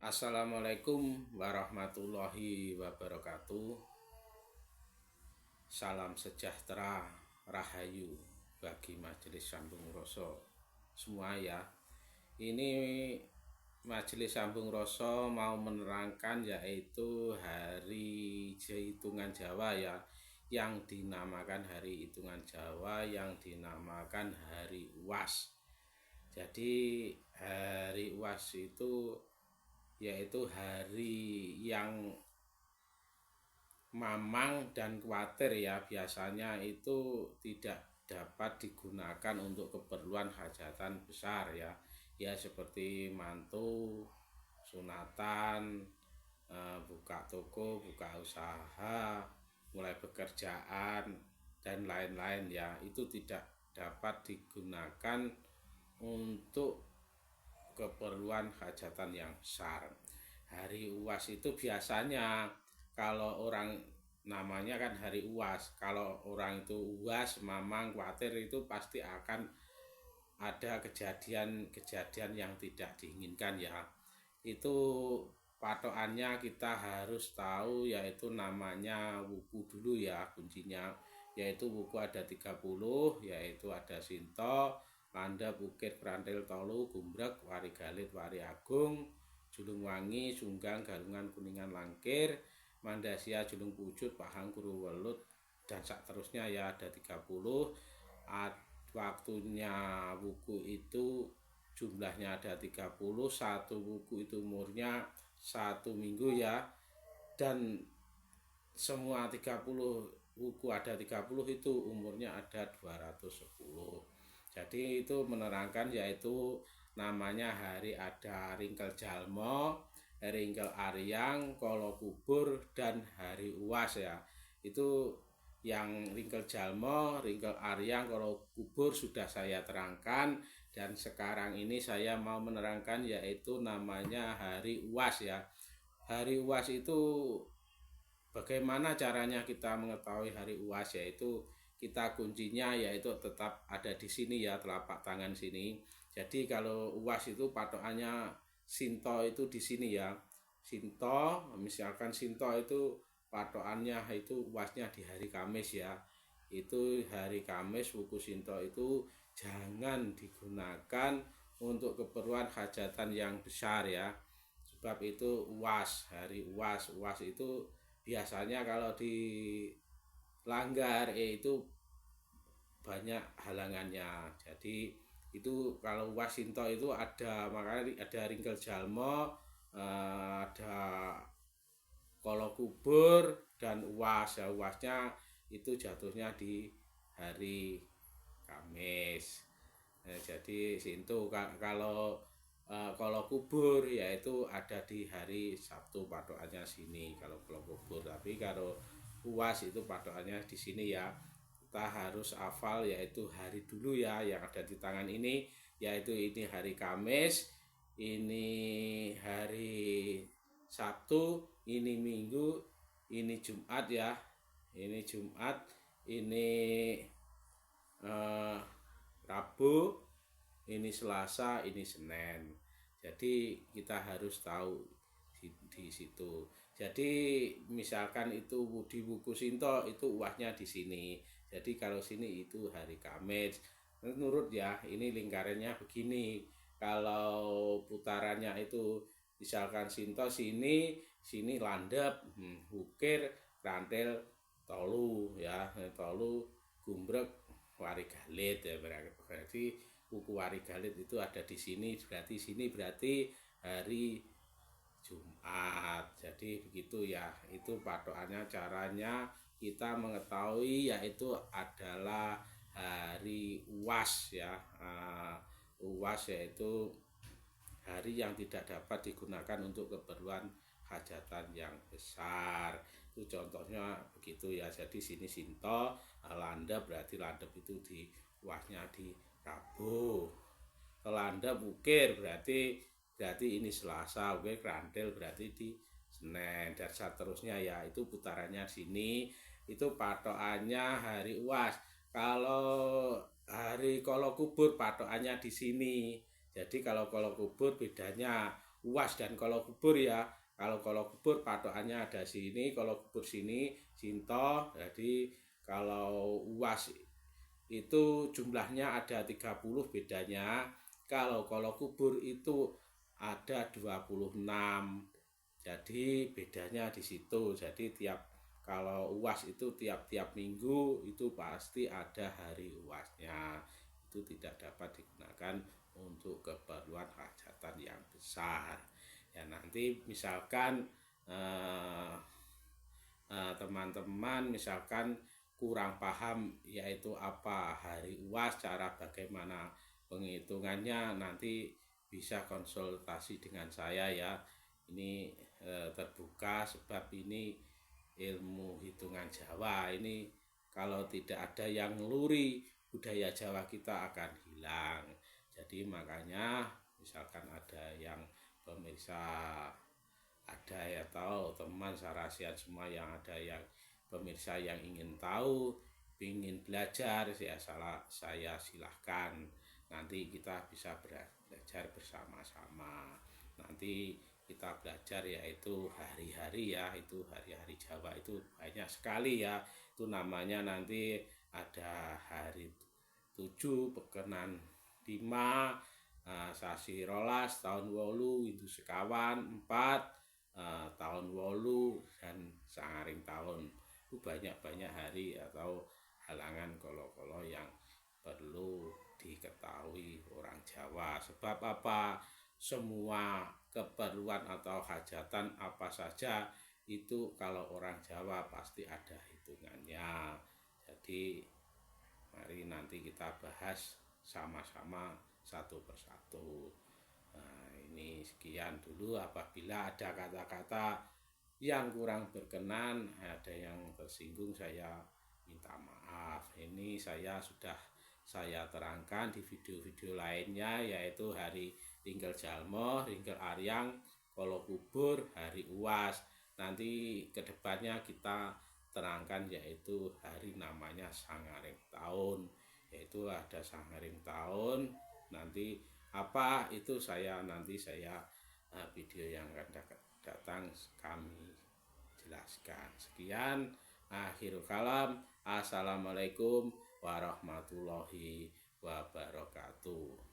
Assalamualaikum warahmatullahi wabarakatuh. Salam sejahtera, rahayu bagi Majelis Sambung Rasa semua ya. Ini Majelis Sambung Rasa mau menerangkan yaitu hari hitungan Jawa ya, yang dinamakan hari hitungan Jawa, yang dinamakan hari Uas. Jadi hari Uas itu yaitu hari yang mamang dan kuatir ya, biasanya itu tidak dapat digunakan untuk keperluan hajatan besar ya. Ya seperti mantu, sunatan, buka toko, buka usaha, mulai pekerjaan dan lain-lain ya. Itu tidak dapat digunakan untuk keperluan hajatan yang besar. Hari Uas itu biasanya kalau orang namanya kan hari Uas, kalau orang itu Uas, mamang, khawatir, itu pasti akan ada kejadian-kejadian yang tidak diinginkan ya. Itu patokannya kita harus tahu, yaitu namanya wuku dulu ya kuncinya. Yaitu wuku ada 30, yaitu ada Sinto, Landep, Ukir, Prantil, Tolu, Gumbrek, Wari Galit, Wari Agung, Julung Wangi, Sunggang, Galungan, Kuningan, Langkir, Mandasia, Julung Pucut, Pahang, Kuru Welut, dan seterusnya ya, ada 30. Waktunya wuku itu jumlahnya ada 30, satu wuku itu umurnya 1 minggu ya, dan semua 30 wuku ada 30 itu umurnya ada 210. Jadi itu menerangkan yaitu namanya hari ada Ringkel Jalmo, Ringkel Aryang, Kolo Kubur, dan hari Uas ya. Itu yang Ringkel Jalmo, Ringkel Aryang, Kolo Kubur sudah saya terangkan, dan sekarang ini saya mau menerangkan yaitu namanya hari Uas ya. Hari Uas itu bagaimana caranya kita mengetahui hari Uas, yaitu kita kuncinya yaitu tetap ada di sini ya, telapak tangan sini. Jadi kalau Uas itu patokannya Sinto itu di sini ya. Sinto, misalkan Sinto itu patokannya itu Uasnya di hari Kamis ya. Itu hari Kamis wuku Sinto itu jangan digunakan untuk keperluan hajatan yang besar ya. Sebab itu Uas, hari Uas. Uas itu biasanya kalau dilanggar itu banyak halangannya. Jadi itu kalau Wasinto itu ada, makanya ada Ringkel Jalmo, ada Kolo Kubur, dan Uas ya. Uasnya itu jatuhnya di hari Kamis. Jadi Sinto kalau kalau kubur yaitu ada di hari Sabtu, patokannya sini kalau kubur. Tapi kalau Uas itu patokannya di sini ya. Kita harus hafal yaitu hari dulu ya yang ada di tangan ini, yaitu ini hari Kamis, ini hari Sabtu, ini Minggu, ini Jumat ya. Ini Jumat, ini Rabu, ini Selasa, ini Senin. Jadi kita harus tahu di situ. Jadi misalkan itu di buku Sinto itu uasnya di sini. Jadi kalau sini itu hari Kamis. Menurut ya, ini lingkarannya begini. Kalau putarannya itu misalkan Sinto sini, sini landep, Ukir, Rantil, Tolu ya, Tolu, Gumbrek, Wari Galit ya, berarti buku Wari Galit itu ada di sini berarti hari Jumat. Jadi begitu ya, itu patokannya. Caranya kita mengetahui yaitu adalah hari Uas ya. Uas yaitu hari yang tidak dapat digunakan untuk keperluan hajatan yang besar. Itu contohnya begitu ya. Jadi sini Sinto, landep berarti landep itu di Uasnya di Rabu. Landep Ukir berarti ini Selasa, Ukir Rantil berarti di Senin, dan seterusnya ya. Itu putarannya sini, itu patokannya hari Uas. Kalau hari Kolo Kubur patokannya di sini. Jadi kalau Kolo Kubur bedanya UAS dan kolok kubur ya. Kalau kolok kubur patokannya ada sini, kalau kubur sini Sinto. Jadi kalau UAS itu jumlahnya ada 30 bedanya. Kalau kubur itu ada 26. Jadi bedanya di situ. Jadi kalau UAS itu tiap-tiap minggu itu pasti ada hari UASnya. Itu tidak dapat digunakan untuk keperluan hajatan yang besar. Ya nanti misalkan eh, teman-teman misalkan kurang paham yaitu apa hari UAS, cara bagaimana penghitungannya, nanti bisa konsultasi dengan saya ya. Ini terbuka sebab ini ilmu hitungan Jawa. Ini kalau tidak ada yang ngeluri, budaya Jawa kita akan hilang. Jadi makanya misalkan ada yang pemirsa, ada ya tahu teman sarasian semua yang ada yang pemirsa yang ingin tahu, ingin belajar ya saya silahkan, nanti kita bisa belajar bersama-sama. Nanti kita belajar yaitu hari-hari ya, itu hari-hari Jawa itu banyak sekali ya. Itu namanya nanti ada hari 7 pekenan 5, sasi rolas tahun 8 itu sekawan 4, tahun 8 dan sangaring tahun. Itu banyak-banyak hari atau halangan kolo-kolo yang perlu diketahui orang Jawa. Sebab apa? Semua keperluan atau hajatan apa saja itu kalau orang Jawa pasti ada hitungannya. Jadi mari nanti kita bahas sama-sama satu persatu. Nah, ini sekian dulu. Apabila ada kata-kata yang kurang berkenan, ada yang tersinggung, saya minta maaf. Ini saya terangkan di video-video lainnya, yaitu hari Ringkel Jalmo, Ringkel Aryang, Kolo Kubur, hari UAS. Nanti kedepannya kita terangkan yaitu hari namanya Sangaring Tahun, yaitu ada Sangaring Tahun. Nanti apa itu nanti saya video yang akan datang kami jelaskan. Sekian, akhirul kalam. Assalamualaikum warahmatullahi wabarakatuh.